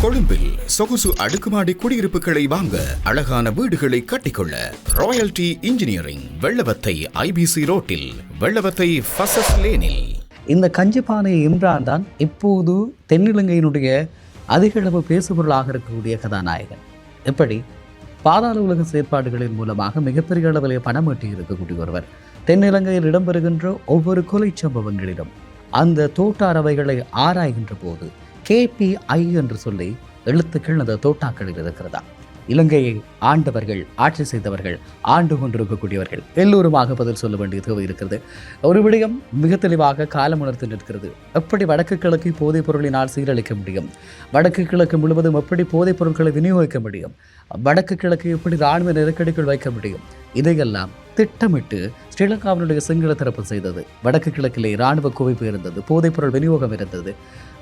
கொழும்பில் சொகுசு அடுக்குமாடி குடியிருப்புகளை வாங்க, அழகான வீடுகளை கட்டிக்கொள்ள ராயல்டி இன்ஜினியரிங், வெள்ளவத்தை ஐபிசி ரோட்டில், வெள்ளவத்தை ஃபசஸ் லேனில். இந்த கஞ்சிப்பானை இம்ரான் தான் இப்போது தென்னிலங்கையினுடைய அதிகளவு பேசுபொருளாக இருக்கக்கூடிய கதாநாயகன். எப்படி பாதாள உலக செயற்பாடுகளின் மூலமாக மிகப்பெரிய அளவிலே பணம் ஈட்டி இருக்கக்கூடிய ஒருவர். தென்னிலங்கையில் இடம்பெறுகின்ற ஒவ்வொரு கொலை சம்பவங்களிலும் அந்த தோட்டாரவைகளை ஆராய்கின்ற போது KPI என்று சொல்லி எழுத்துக்கள் அந்த தோட்டாக்களில் இருக்கிறதா. இலங்கையை ஆண்டவர்கள், ஆட்சி செய்தவர்கள், ஆண்டு கொண்டிருக்கக்கூடியவர்கள் எல்லோருமாக பதில் சொல்ல வேண்டிய தேவை இருக்கிறது. ஒரு விடயம் மிக தெளிவாக காலம் உணர்த்து நிற்கிறது. எப்படி வடக்கு கிழக்கு போதைப் பொருளினால் சீரழிக்க முடியும், வடக்கு கிழக்கு முழுவதும் எப்படி போதைப் பொருட்களை விநியோகிக்க முடியும், வடக்கு கிழக்கு எப்படி இராணுவ நெருக்கடிக்குள் வைக்க முடியும், இதையெல்லாம் திட்டமிட்டு ஸ்ரீலங்காவினுடைய சிங்கள தரப்பு செய்தது. வடக்கு கிழக்கிலே இராணுவ குவிப்பு இருந்தது, போதைப்பொருள் விநியோகம் இருந்தது,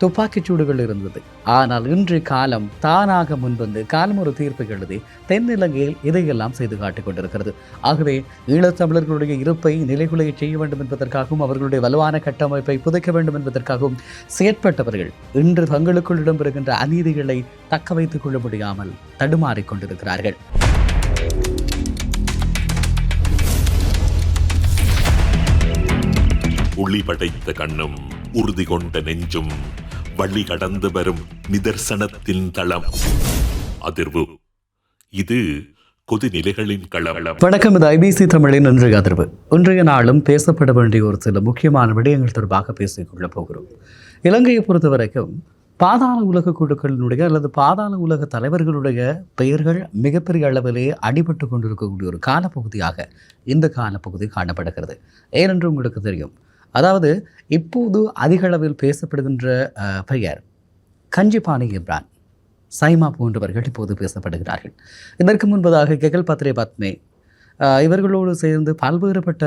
துப்பாக்கிச் சூடுகள் இருந்தது. ஆனால் இன்று காலம் தானாக முன்வந்து காலம் ஒரு தீர்ப்பு எழுதி தென்னிலங்கையில் இதையெல்லாம் செய்து காட்டிக் கொண்டிருக்கிறது. ஆகவே ஈழத்தமிழர்களுடைய இருப்பை நிலைகுலைய செய்ய வேண்டும் என்பதற்காகவும் அவர்களுடைய வலுவான கட்டமைப்பை புதைக்க வேண்டும் என்பதற்காகவும் செயற்பட்டவர்கள் இன்று தங்களுக்குள் இடம்பெறுகின்ற அநீதிகளை தக்க வைத்துக் கொள்ள முடியாமல் தடுமாறிக் கொண்டிருக்கிறார்கள். ஒளி படைத்த கண்ணும் உறுதி கொண்ட நெஞ்சும் வழி கடந்து வரும் நிதர்சனத்தின் தளம். அதிர்வு இது கொதிநிலைகளின் களம். வணக்கம், இது IBC தமிழின் இன்றைய அதிர்வு. இன்றைய நாளும் பேசப்பட வேண்டிய ஒரு சில முக்கியமான விடயங்கள் தொடர்பாக பேசிக்கொள்ளப் போகிறோம். இலங்கையை பொறுத்த வரைக்கும் பாதாள உலக குழுக்களினுடைய அல்லது பாதாள உலக தலைவர்களுடைய பெயர்கள் மிகப்பெரிய அளவிலே அடிபட்டு கொண்டிருக்கக்கூடிய ஒரு காலப்பகுதியாக இந்த காலப்பகுதி காணப்படுகிறது. ஏனென்று உங்களுக்கு தெரியும், அதாவது இப்போது அதிக அளவில் பேசப்படுகின்ற பெயர் கஞ்சிப்பானை இம்ரான், சைமா போன்றவர்கள் இப்போது பேசப்படுகிறார்கள். இதற்கு முன்பதாக கெகல் பத்ரே பத்மே இவர்களோடு சேர்ந்து பல்வேறுபட்ட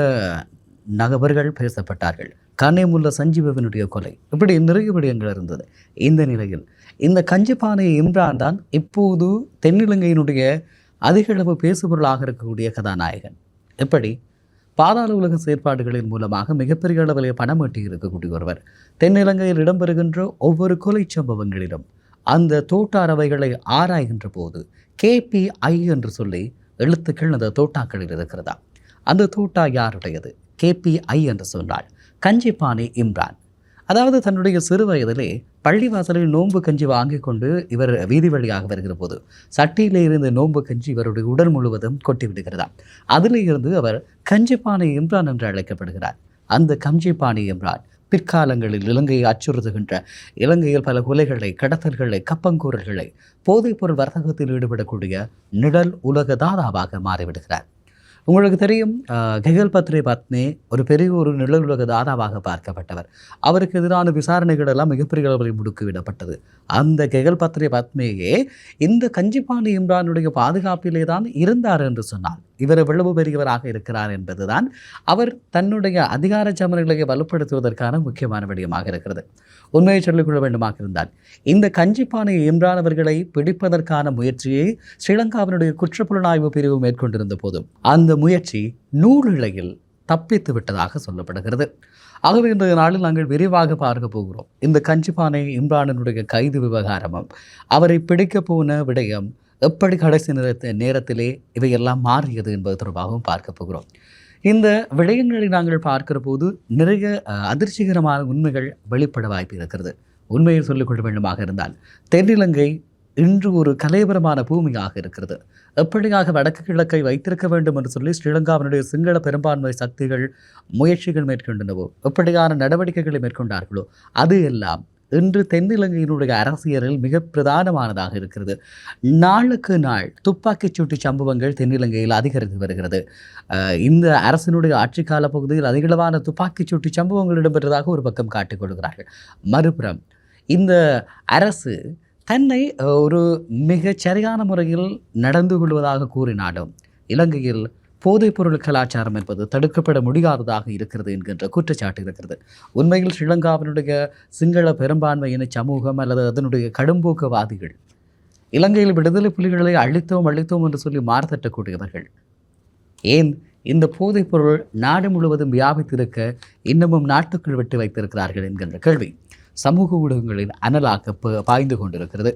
நபர்கள் பேசப்பட்டார்கள். கனேமுல்ல சஞ்சீவனுடைய கொலை, இப்படி நிறைய விடயங்கள் இருந்தது. இந்த நிலையில் இந்த கஞ்சிப்பானை இம்ரான் தான் இப்போது தென்னிலங்கையினுடைய அதிகளவு பேசுபொருளாக இருக்கக்கூடிய கதாநாயகன். எப்படி பாதாள உலக செயற்பாடுகளின் மூலமாக மிகப்பெரிய அளவிலே பணம் ஈட்டி இருக்கக்கூடிய ஒருவர். தென்னிலங்கையில் இடம்பெறுகின்ற ஒவ்வொரு கொலை சம்பவங்களிலும் அந்த தோட்டாரவைகளை ஆராய்கின்ற போது KPI என்று சொல்லி எழுத்துக்கள் அந்த தோட்டாக்களில் இருக்கிறதா. அந்த தோட்டா யாருடையது? KPI என்று சொன்னால் கஞ்சிப்பானை இம்ரான். அதாவது தன்னுடைய சிறு வயதிலே பள்ளிவாசலில் நோன்பு கஞ்சி வாங்கி கொண்டு இவர் வீதி வழியாக வருகிற போது சட்டியிலே இருந்த நோன்பு கஞ்சி இவருடைய உடல் முழுவதும் கொட்டிவிடுகிறதா. அதிலே இருந்து அவர் கஞ்சிப்பானை இம்ரான் என்று அழைக்கப்படுகிறார். அந்த கஞ்சிப்பானை இம்ரான் பிற்காலங்களில் இலங்கையை அச்சுறுத்துகின்ற, இலங்கையில் பல கொலைகளை, கடத்தல்களை, கப்பங்கூரல்களை, போதைப்பொருள் வர்த்தகத்தில் ஈடுபடக்கூடிய நிழல் உலக தாதாவாக மாறிவிடுகிறார். உங்களுக்கு தெரியும், கெகல் பத்ரே பத்மே ஒரு பெரிய ஒரு நிழல் உலக தாதாவாக பார்க்கப்பட்டவர். அவருக்கு எதிரான விசாரணைகள் எல்லாம் மிகப்பெரிய அளவில் முடுக்கிவிடப்பட்டது. அந்த கெகல் பத்ரே பத்மேயே இந்த கஞ்சிப்பானை இம்ரானுடைய பாதுகாப்பிலே தான் இருந்தார் என்று சொன்னால் இவர் எவ்வளவு பெரியவராக இருக்கிறார் என்பதுதான் அவர் தன்னுடைய அதிகார சமநிலையை வலுப்படுத்துவதற்கான முக்கியமான விடயமாக இருக்கிறது. உண்மையை சொல்லிக்கொள்ள வேண்டுமாக இருந்தால் இந்த கஞ்சிப்பானை இம்ரான் அவர்களை பிடிப்பதற்கான முயற்சியை ஸ்ரீலங்காவினுடைய குற்றப்புலனாய்வு பிரிவு மேற்கொண்டிருந்த போதும் அந்த முயற்சி நூலிழையில் தப்பித்து விட்டதாக சொல்லப்படுகிறது. ஆகவே இன்றைய நாளில் நாங்கள் விரிவாக பார்க்க போகிறோம். இந்த கஞ்சிப்பானை இம்ரானினுடைய கைது விவகாரமும், அவரை பிடிக்க போன விடயம் எப்படி கடைசி நேரத்திலே இவையெல்லாம் மாறியது என்பது தொடர்பாகவும் பார்க்க போகிறோம். இந்த விடயங்களை நாங்கள் பார்க்கிற போது நிறைய அதிர்ச்சிகரமான உண்மைகள் வெளிப்பட வாய்ப்பு இருக்கிறது. உண்மையை சொல்லிக்கொள்ள வேண்டுமாக இருந்தால் தென்னிலங்கை இன்று ஒரு கலைபரமான பூமியாக இருக்கிறது. எப்படியாக வடக்கு கிழக்கை வைத்திருக்க வேண்டும் என்று சொல்லி ஸ்ரீலங்காவினுடைய சிங்கள பெரும்பான்மை சக்திகள் முயற்சிகள் மேற்கொண்டனவோ, எப்படியான நடவடிக்கைகளை மேற்கொண்டார்களோ, அது எல்லாம் இன்று தென்னிலங்கையினுடைய அரசியலில் மிக பிரதானமானதாக இருக்கிறது. நாளுக்கு நாள் துப்பாக்கிச் சூட்டு சம்பவங்கள் தென்னிலங்கையில் அதிகரித்து வருகிறது. இந்த அரசினுடைய ஆட்சி கால பகுதியில் அதிகளவான துப்பாக்கிச் சூட்டு சம்பவங்கள் இடம்பெற்றதாக ஒரு பக்கம் காட்டிக் கொள்கிறார்கள். மறுபுறம் இந்த அரசு தன்னை ஒரு மிகச் சரியான முறையில் நடந்து கொள்வதாக கூறினாலும் இலங்கையில் போதைப்பொருள் கலாச்சாரம் என்பது தடுக்கப்பட முடியாததாக இருக்கிறது என்கின்ற குற்றச்சாட்டு இருக்கிறது. உண்மையில் ஸ்ரீலங்காவினுடைய சிங்கள பெரும்பான்மையின சமூகம் அல்லது அதனுடைய கடும்போக்குவாதிகள் இலங்கையில் விடுதலை புலிகளை அழித்தோம் என்று சொல்லி மார்த்தட்டக்கூடியவர்கள் ஏன் இந்த போதைப்பொருள் நாடு முழுவதும் வியாபித்திருக்க இன்னமும் நாட்டுக்குள் விட்டு வைத்திருக்கிறார்கள் என்கின்ற கேள்வி சமூக ஊடகங்களில் அனலாக பாய்ந்து கொண்டிருக்கிறது.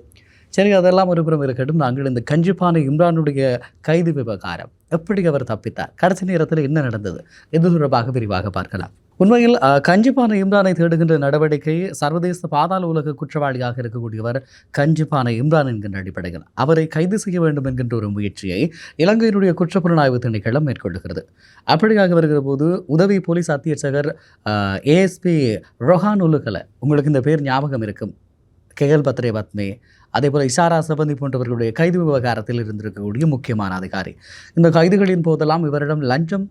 சரி, அதெல்லாம் ஒரு புறம் இருக்கட்டும். நாங்கள் இந்த கஞ்சிப்பானை இம்ரானுடைய கைது விவகாரம், எப்படி அவர் தப்பித்தார், கடைசி நேரத்தில் என்ன நடந்தது, இது தொடர்பாக விரிவாக பார்க்கலாம். உண்மையில் கஞ்சிப்பானை இம்ரானை தேடுகின்ற நடவடிக்கை சர்வதேச பாதாள உலக குற்றவாளியாக இருக்கக்கூடியவர் கஞ்சிப்பானை இம்ரான் என்கின்ற அடிப்படையில் அவரை கைது செய்ய வேண்டும் என்கின்ற ஒரு முயற்சியை இலங்கையினுடைய குற்றப்புலனாய்வு திணைக்களம் மேற்கொள்ளுகிறது. அப்படியாக வருகிற போது உதவி போலீஸ் அத்தியட்சகர் ஏஎஸ்பி ரொஹான் உலுகல, உங்களுக்கு இந்த பேர் ஞாபகம் இருக்கும், கெகல் பத்ரே பத்மே, அதே போல் இஷாரா சபந்தி போன்றவர்களுடைய கைது விவகாரத்தில் இருந்திருக்கக்கூடிய முக்கியமான அதிகாரி. இந்த கைதுகளின் போதெல்லாம் இவரிடம் லஞ்சம்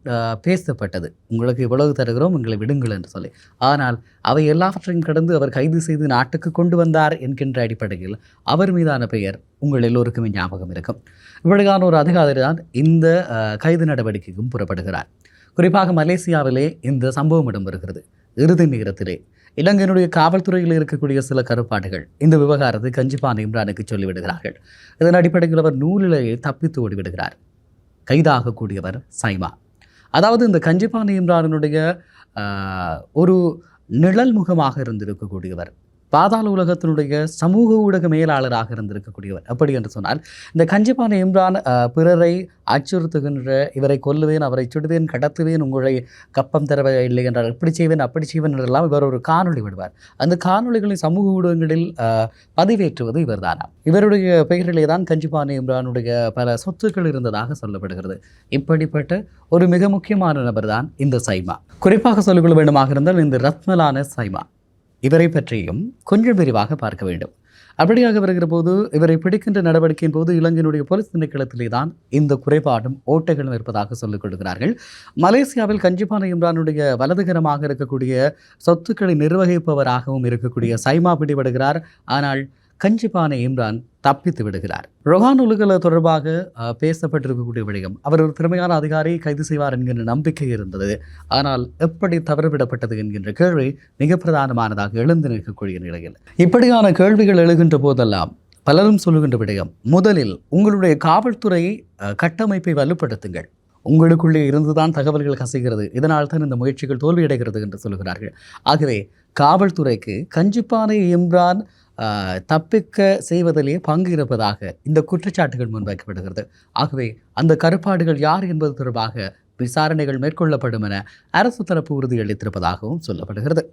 பேசப்பட்டது, உங்களுக்கு இவ்வளவு தருகிறோம், எங்களை விடுங்கள் என்று சொல்லி. ஆனால் அவை எல்லாவற்றையும் கடந்து அவர் கைது செய்து நாட்டுக்கு கொண்டு வந்தார் என்கின்ற அடிப்படையில் அவர் மீதான பெயர் உங்கள் எல்லோருக்குமே ஞாபகம் இருக்கும். இவ்வளவான ஒரு அதிகாரி தான் இந்த கைது நடவடிக்கைக்கும் புறப்படுகிறார். குறிப்பாக மலேசியாவிலே இந்த சம்பவம் இடம்பெறுகிறது. இறுதி நேரத்திலே இலங்கையினுடைய காவல்துறையில் இருக்கக்கூடிய சில கருப்பாடுகள் இந்த விவகாரத்தை கஞ்சிப்பானை இம்ரானுக்கு சொல்லிவிடுகிறார்கள். இதன் அடிப்படையில் அவர் நூலிலேயே தப்பித்து ஓடிவிடுகிறார். கைதாகக்கூடியவர் சைமா. அதாவது இந்த கஞ்சிப்பானை இம்ரானுடைய ஒரு நிழல் முகமாக இருந்திருக்கக்கூடியவர், பாதாள உலகத்தினுடைய சமூக ஊடக மேலாளராக இருந்திருக்கக்கூடியவர். அப்படி என்று சொன்னால் இந்த கஞ்சிப்பானை இம்ரான் பிறரை அச்சுறுத்துகின்ற, இவரை கொல்லுவேன், அவரை சுடுவேன், கடத்துவேன், உங்களை கப்பம் தரவில்லை என்றால் இப்படி செய்வேன், அப்படி செய்வேன் என்றெல்லாம் இவர் ஒரு காணொலி விடுவார். அந்த காணொலிகளை சமூக ஊடகங்களில் பதிவேற்றுவது இவர்தானா. இவருடைய பெயரிலே தான் கஞ்சிப்பானை இம்ரானுடைய பல சொத்துக்கள் இருந்ததாக சொல்லப்படுகிறது. இப்படிப்பட்ட ஒரு மிக முக்கியமான நபர் தான் இந்த சைமா. குறிப்பாக சொல்லிக்கொள்ள வேண்டுமாக இருந்தால் இந்த ரத்மலான சைமா, இவரை பற்றியும் கொஞ்சம் விரிவாக பார்க்க வேண்டும். அப்படியாக வருகிற போது இவரை பிடிக்கின்ற நடவடிக்கையின் போது இலங்கையினுடைய போலீஸ் திணைக்களத்திலே தான் இந்த குறைபாடும் ஓட்டைகளும் இருப்பதாக சொல்லிக் கொள்கிறார்கள். மலேசியாவில் கஞ்சிப்பானை இம்ரானுடைய வலதுகரமாக இருக்கக்கூடிய சொத்துக்களை நிர்வகிப்பவராகவும் இருக்கக்கூடிய சைமா பிடிபடுகிறார். ஆனால் கஞ்சிப்பானை இம்ரான் தப்பித்து விடுகிறார். ரொஹான் உலுகல தொடர்பாக பேசப்பட்டிருக்கக்கூடிய விடயம், அவர் ஒரு திறமையான அதிகாரியை கைது செய்வார் என்கின்ற நம்பிக்கை இருந்தது. ஆனால் எப்படி தவறுவிடப்பட்டது என்கின்ற கேள்வி மிக பிரதானமானதாக எழுந்து நிற்கக்கூடிய நிலையில் இப்படியான கேள்விகள் எழுகின்ற போதெல்லாம் பலரும் சொல்லுகின்ற விடயம், முதலில் உங்களுடைய காவல்துறை கட்டமைப்பை வலுப்படுத்துங்கள், உங்களுக்குள்ளே இருந்துதான் தகவல்கள் கசிகிறது, இதனால் தான் இந்த முயற்சிகள் தோல்வியடைகிறது என்று சொல்லுகிறார்கள். ஆகவே காவல்துறைக்கு கஞ்சிப்பானை இம்ரான் தப்பிக்க செய்வதிலே பங்கு இருப்பதாக இந்த குற்றச்சாட்டுகள் முன்வைக்கப்படுகிறது. ஆகவே அந்த கருப்பாடுகள் யார் என்பது தொடர்பாக விசாரணைகள் மேற்கொள்ளப்படும் என அரசு தரப்பு உறுதியளித்திருப்பதாகவும் சொல்லப்படுகிறது.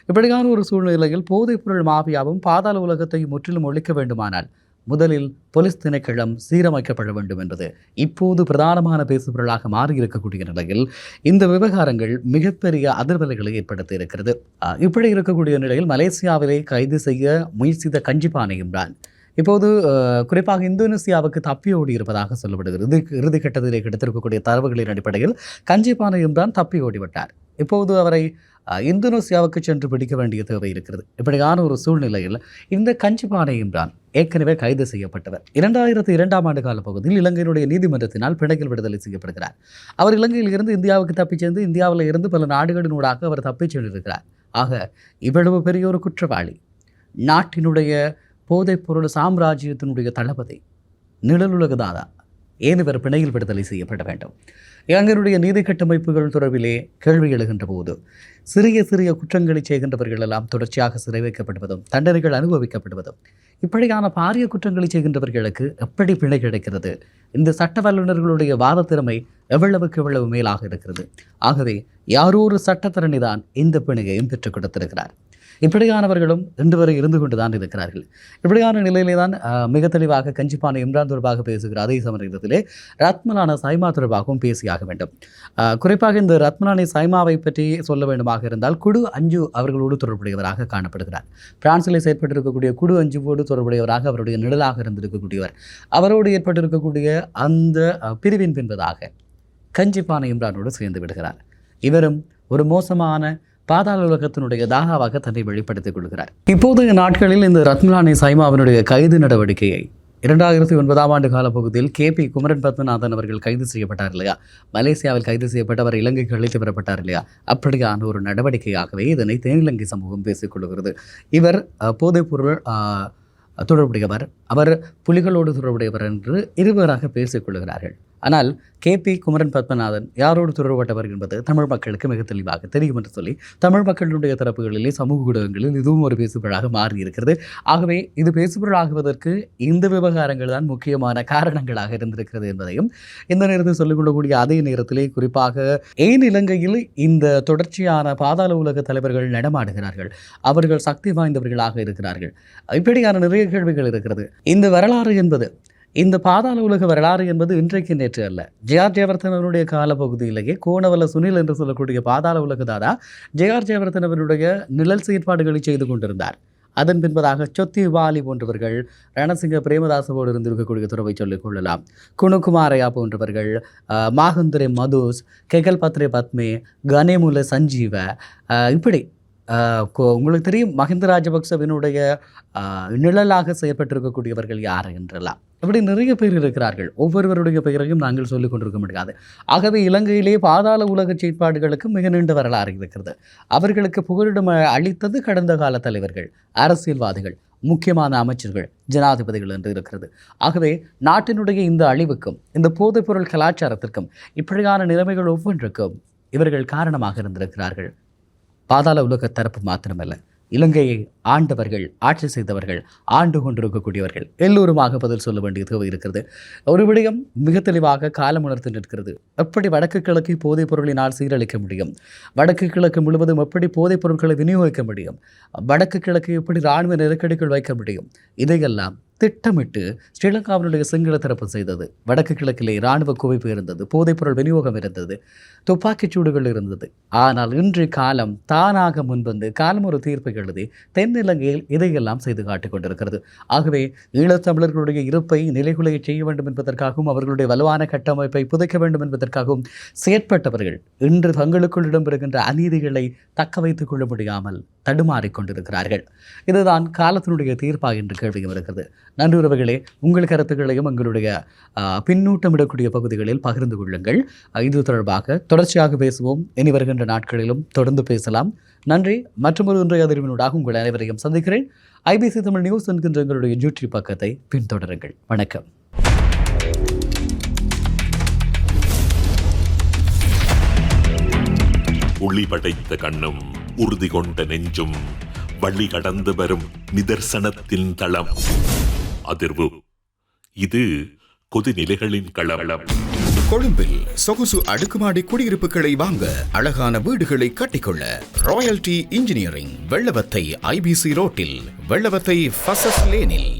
இப்படியான ஒரு சூழ்நிலையில் போதைப்பொருள் மாஃபியாவும் பாதாள உலகத்தையும் முற்றிலும் ஒழிக்க வேண்டுமானால் முதலில் போலீஸ் திணைக்களம் சீரமைக்கப்பட வேண்டும் என்பது இப்போது பிரதானமான பேசுபொருளாக மாறியிருக்கக்கூடிய நிலையில் இந்த விவகாரங்கள் மிகப்பெரிய அதிர்வலைகளை ஏற்படுத்தி இருக்கிறது. இப்படி இருக்கக்கூடிய நிலையில் மலேசியாவிலே கைது செய்ய முயற்சித்த கஞ்சிப்பானை இம்ரான் இப்போது குறிப்பாக இந்தோனேசியாவுக்கு தப்பி ஓடி இருப்பதாக சொல்லப்படுகிறது. இறுதிக்கட்டத்திலே கிடைத்திருக்கக்கூடிய தரவுகளின் அடிப்படையில் கஞ்சிப்பானை இம்ரான் தப்பி ஓடிவிட்டார். இப்போது அவரை இந்தோனேசியாவுக்கு சென்று பிடிக்க வேண்டிய தேவை இருக்கிறது. இப்படியான ஒரு சூழ்நிலையில் இந்த கஞ்சிப்பானை இம்ரான் ஏற்கனவே கைது செய்யப்பட்டவர் 2002ஆம் ஆண்டு கால பகுதியில் இலங்கையினுடைய நீதிமன்றத்தினால் பிணையில் விடுதலை செய்யப்படுகிறார். அவர் இலங்கையில் இருந்து இந்தியாவுக்கு தப்பிச் சென்று இந்தியாவில் இருந்து பல நாடுகளினூடாக அவர் தப்பிச் சென்றிருக்கிறார். ஆக இவ்வளவு பெரிய ஒரு குற்றவாளி, நாட்டினுடைய போதைப்பொருள் சாம்ராஜ்யத்தினுடைய தளபதி, நிழலுலக தாதா, ஏன் இவர் பிணையில் விடுதலை செய்யப்பட வேண்டும்? இலங்கையினுடைய நீதி கட்டமைப்புகள் தொடர்பிலே கேள்வி எழுகின்ற போது சிறிய சிறிய குற்றங்களை செய்கின்றவர்கள் எல்லாம் தொடர்ச்சியாக சிறை வைக்கப்படுவதும் தண்டனைகள் அனுபவிக்கப்படுவதும், இப்படியான பாரிய குற்றங்களை செய்கின்றவர்களுக்கு எப்படி பிணை கிடைக்கிறது? இந்த சட்ட வல்லுநர்களுடைய வாத திறமை எவ்வளவுக்கு எவ்வளவு மேலாக இருக்கிறது. ஆகவே யாரோ ஒரு சட்டத்தரணி தான் இந்த பிணையையும் பெற்றுக் கொடுத்திருக்கிறார். இப்படியானவர்களும் இன்று வரை இருந்து கொண்டுதான் இருக்கிறார்கள். இப்படியான நிலையிலே தான் மிக தெளிவாக கஞ்சிப்பானை இம்ரான் தொடர்பாக பேசுகிற அதே சமயத்திலே ரத்மலான சைமா தொடர்பாகவும் பேசியாக வேண்டும். குறிப்பாக இந்த ரத்மலானி சைமாவை பற்றி சொல்ல வேண்டுமாக இருந்தால் குடு அஞ்சு அவர்களோடு தொடர்புடையவராக காணப்படுகிறார். பிரான்சிலே செயற்பட்டிருக்கக்கூடிய குடு அஞ்சுவோடு தொடர்புடையவராக அவருடைய நிழலாக இருந்திருக்கக்கூடியவர். அவரோடு ஏற்பட்டிருக்கக்கூடிய அந்த பிரிவின் பின்பதாக கஞ்சிப்பானை இம்ரானோடு சேர்ந்து விடுகிறார். இவரும் ஒரு மோசமான பாதாள உலகத்தினுடைய தாகாவாக தன்னை வெளிப்படுத்திக் கொள்கிறார். இப்போதைய நாட்களில் இந்த ரத்மலானி சைமாவினுடைய கைது நடவடிக்கையை 2009ஆம் ஆண்டு காலப்பகுதியில் KP குமரன் பத்மநாதன் அவர்கள் கைது செய்யப்பட்டார் இல்லையா, மலேசியாவில் கைது செய்யப்பட்டவர் இலங்கைக்கு அழைத்து வரப்பட்டார் இல்லையா, அப்படியான ஒரு நடவடிக்கையாகவே இதனை தென்னிலங்கை சமூகம் பேசிக்கொள்கிறது. இவர் போதைப்பொருள் தொடர்புடையவர், அவர் புலிகளோடு தொடர்புடையவர் என்று இருவராக பேசிக்கொள்கிறார்கள். ஆனால் KP குமரன் பத்மநாதன் யாரோடு தொடர்பட்டவர் என்பது தமிழ் மக்களுக்கு மிக தெளிவாக தெரியும் என்று சொல்லி தமிழ் மக்களுடைய தரப்புகளிலே சமூக ஊடகங்களில் இதுவும் ஒரு பேசுபொருளாக மாறி இருக்கிறது. ஆகவே இது பேசுபொருளாகுவதற்கு இந்த விவகாரங்கள் தான் முக்கியமான காரணங்களாக இருந்திருக்கிறது என்பதையும் இந்த நேரத்தில் சொல்லிக் கொள்ளக்கூடிய அதே நேரத்திலே குறிப்பாக ஏன் இலங்கையில் இந்த தொடர்ச்சியான பாதாள உலக தலைவர்கள் நடமாடுகிறார்கள், அவர்கள் சக்தி வாய்ந்தவர்களாக இருக்கிறார்கள், இப்படியான நிறைய கேள்விகள் இருக்கிறது. இந்த வரலாறு என்பது, இந்த பாதாள உலக வரலாறு என்பது இன்றைக்கு நேற்று அல்ல. ஜே.ஆர். ஜெயவர்தனவனுடைய காலப்பகுதியிலேயே கோணவல சுனில் என்று சொல்லக்கூடிய பாதாள உலக தாதா ஜே.ஆர். ஜெயவர்தனவனுடைய நிழல் செயற்பாடுகளை செய்து கொண்டிருந்தார். அதன் பின்பதாக சொத்தி வாலி போன்றவர்கள், ரணசிங்க பிரேமதாசவோடு இருந்திருக்கக்கூடிய துறவை சொல்லிக் கொள்ளலாம், குணுகுமாரையா போன்றவர்கள், மாகுந்தரே மதுஸ், கெகல் பத்ரே பத்மே, கனேமுல சஞ்சீவ, இப்படி உங்களுக்கு தெரியும் மஹிந்த ராஜபக்சவினுடைய நிழலாக செயற்பட்டிருக்கக்கூடியவர்கள் யார் என்றெல்லாம் இப்படி நிறைய பேர் இருக்கிறார்கள். ஒவ்வொருவருடைய பெயரையும் நாங்கள் சொல்லிக் கொண்டிருக்க முடியாது. ஆகவே இலங்கையிலே பாதாள உலக செயற்பாடுகளுக்கு மிக நீண்ட வரலாறு இருக்கிறது. அவர்களுக்கு புகலிடம் அளித்தது கடந்த கால தலைவர்கள், அரசியல்வாதிகள், முக்கியமான அமைச்சர்கள், ஜனாதிபதிகள் என்று இருக்கிறது. ஆகவே நாட்டினுடைய இந்த அழிவுக்கும் இந்த போதைப்பொருள் கலாச்சாரத்திற்கும் இப்படியான நிலைமைகள் ஒவ்வொன்றுக்கும் இவர்கள் காரணமாக இருந்திருக்கிறார்கள். பாதாள உலக தரப்பு மாத்திரமல்ல, இலங்கையை ஆண்டவர்கள், ஆட்சி செய்தவர்கள், ஆண்டு கொண்டிருக்கக்கூடியவர்கள் எல்லோருமாக பதில் சொல்ல வேண்டிய தேவை இருக்கிறது. ஒரு விடயம் மிக தெளிவாக காலம் உணர்த்து நிற்கிறது. எப்படி வடக்கு கிழக்கு போதைப் பொருளினால் சீரழிக்க முடியும், வடக்கு கிழக்கு முழுவதும் எப்படி போதைப் பொருட்களை விநியோகிக்க முடியும், வடக்கு கிழக்கு எப்படி இராணுவ நெருக்கடிகள் வைக்க முடியும், இதையெல்லாம் திட்டமிட்டு ஸ்ரீலங்காவினுடைய சிங்கள தரப்பு செய்தது. வடக்கு கிழக்கிலே இராணுவ குவிப்பு இருந்தது, போதைப்பொருள் விநியோகம் இருந்தது, துப்பாக்கிச் சூடுகள் இருந்தது. ஆனால் இன்று காலம் தானாக முன்வந்து காலம் ஒரு தீர்ப்பை எழுதி தென்னிலங்கையில் இதையெல்லாம் செய்து காட்டிக் கொண்டிருக்கிறது. ஆகவே ஈழத்தமிழர்களுடைய இருப்பை நிலைகுலைய செய்ய வேண்டும் என்பதற்காகவும் அவர்களுடைய வலுவான கட்டமைப்பை புதைக்க வேண்டும் என்பதற்காகவும் செயற்பட்டவர்கள் இன்று தங்களுக்குள் இடம்பெறுகின்ற அநீதிகளை தக்க வைத்துக் கொள்ள முடியாமல் தடுமாறிக்கொண்டிருக்கிறார்கள். இதுதான் காலத்தினுடைய தீர்ப்பாக என்று கேள்வியும் இருக்கிறது. நன்றி உறவுகளே, உங்கள் கருத்துக்களையும் எங்களுடைய பின்னூட்டமிடக்கூடிய பகுதிகளில் பகிர்ந்து கொள்ளுங்கள். இது தொடர்பாக தொடர்ச்சியாக பேசுவோம். இனி வருகின்ற நாட்களிலும் தொடர்ந்து பேசலாம். நன்றி. மற்றொரு இன்றைய அதிர்வினூடாக உங்கள் அனைவரையும் சந்திக்கிறேன். IBC தமிழ் நியூஸ் என்கின்ற எங்களுடைய யூடியூப் பக்கத்தை பின்தொடருங்கள். வணக்கம். ஒளி படைத்த கண்ணும் உறுதி கொண்ட நெஞ்சும் வழி கடந்து வரும் நிதர்சனத்தின் தளம். அதிர்வு. இது கொதிநிலைகளின் களம். கொழும்பில் சொகுசு அடுக்குமாடி குடியிருப்புகளை வாங்க, அழகான வீடுகளை கட்டிக்கொள்ள ராயல்டி இன்ஜினியரிங் வெள்ளவத்தை IBC ரோட்டில், வெள்ளவத்தை ஃபசஸ் லேனில்.